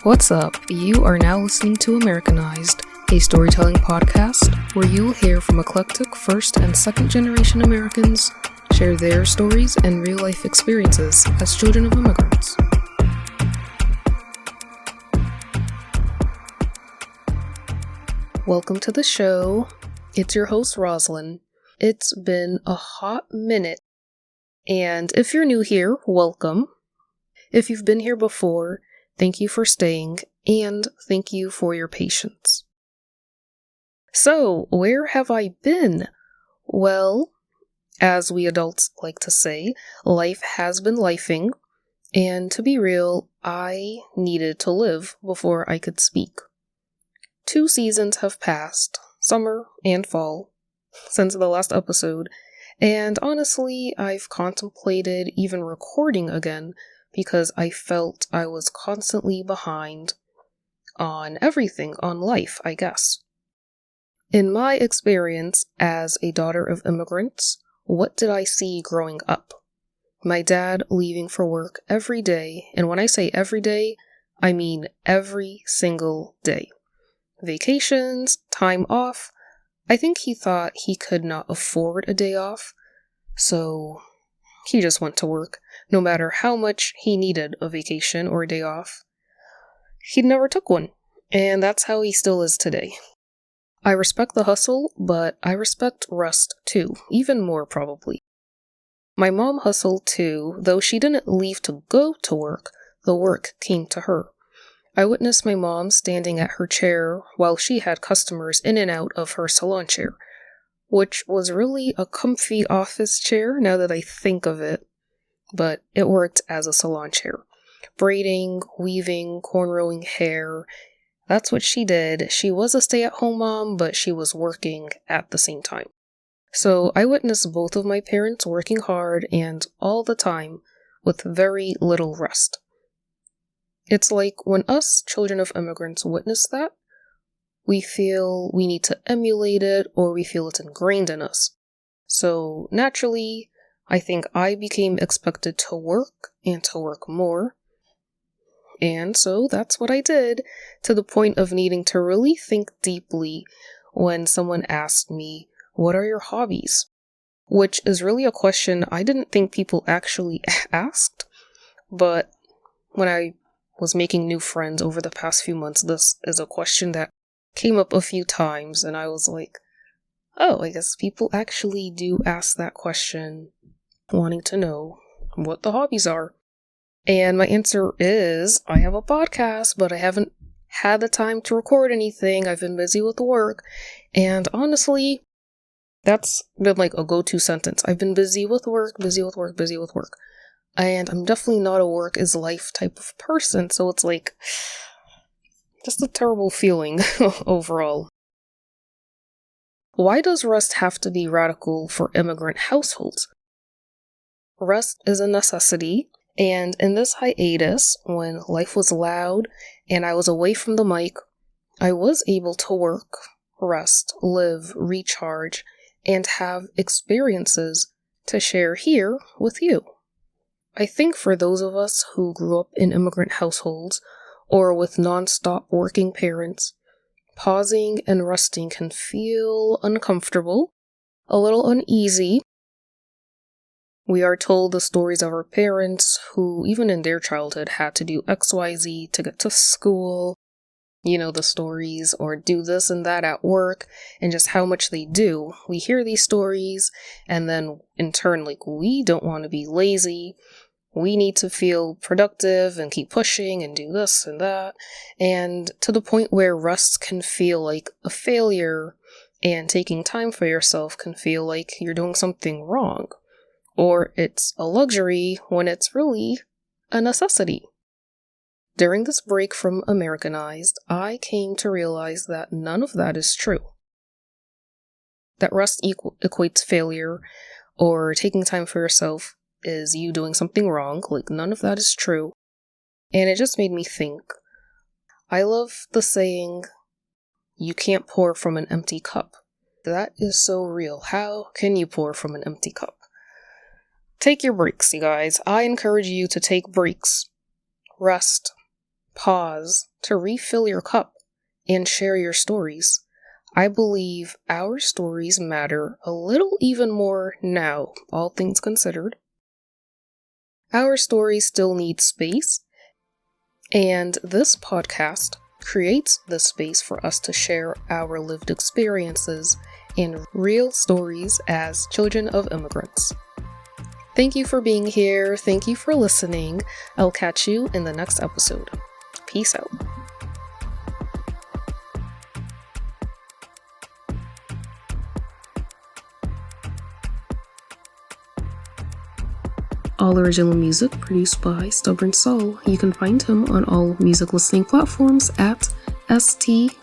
What's up? You are now listening to Americanized, a storytelling podcast where you will hear from eclectic first and second generation Americans share their stories and real life experiences as children of immigrants. Welcome to the show. It's your host, Roslyn. It's been a hot minute, and if you're new here, welcome. If you've been here before, thank you for staying, and thank you for your patience. So, where have I been? Well, as we adults like to say, life has been lifing, and to be real, I needed to live before I could speak. 2 seasons have passed, summer and fall, since the last episode, and honestly, I've contemplated even recording again because I felt I was constantly behind on everything, on life, I guess. In my experience as a daughter of immigrants, what did I see growing up? My dad leaving for work every day, and when I say every day, I mean every single day. Vacations, time off. I think he thought he could not afford a day off, so he just went to work, no matter how much he needed a vacation or a day off. He never took one, and that's how he still is today. I respect the hustle, but I respect rest too, even more probably. My mom hustled too, though she didn't leave to go to work, the work came to her. I witnessed my mom standing at her chair while she had customers in and out of her salon chair, which was really a comfy office chair now that I think of it, but it worked as a salon chair. Braiding, weaving, cornrowing hair, that's what she did. She was a stay-at-home mom, but she was working at the same time. So I witnessed both of my parents working hard and all the time with very little rest. It's like when us children of immigrants witness that, we feel we need to emulate it or we feel it's ingrained in us. So naturally, I think I became expected to work and to work more. And so that's what I did, to the point of needing to really think deeply when someone asked me, "What are your hobbies?" Which is really a question I didn't think people actually asked, but when I was making new friends over the past few months, this is a question that came up a few times, and I was like, oh, I guess people actually do ask that question, wanting to know what the hobbies are. And my answer is, I have a podcast, but I haven't had the time to record anything. I've been busy with work, and honestly, that's been like a go-to sentence. I've been busy with work, busy with work, busy with work. And I'm definitely not a work is life type of person, so it's like just a terrible feeling overall. Why does rest have to be radical for immigrant households? Rest is a necessity, and in this hiatus, when life was loud and I was away from the mic, I was able to work, rest, live, recharge, and have experiences to share here with you. I think for those of us who grew up in immigrant households or with non-stop working parents, pausing and resting can feel uncomfortable, a little uneasy. We are told the stories of our parents who, even in their childhood, had to do XYZ to get to school. You know the stories, or do this and that at work, and just how much they do. We hear these stories, and then in turn, like, we don't want to be lazy. We need to feel productive and keep pushing and do this and that, and to the point where rest can feel like a failure, and taking time for yourself can feel like you're doing something wrong, or it's a luxury when it's really a necessity. During this break from Americanized, I came to realize that none of that is true. That rest equates failure, or taking time for yourself is you doing something wrong. Like, none of that is true. And it just made me think. I love the saying, you can't pour from an empty cup. That is so real. How can you pour from an empty cup? Take your breaks, you guys. I encourage you to take breaks. Rest. pause to refill your cup and share your stories. I believe our stories matter a little even more now, all things considered. Our stories still need space, and this podcast creates the space for us to share our lived experiences and real stories as children of immigrants. Thank you for being here. Thank you for listening. I'll catch you in the next episode. Peace out. All original music produced by Stubborn Soul. You can find him on all music listening platforms at STBRNSAL.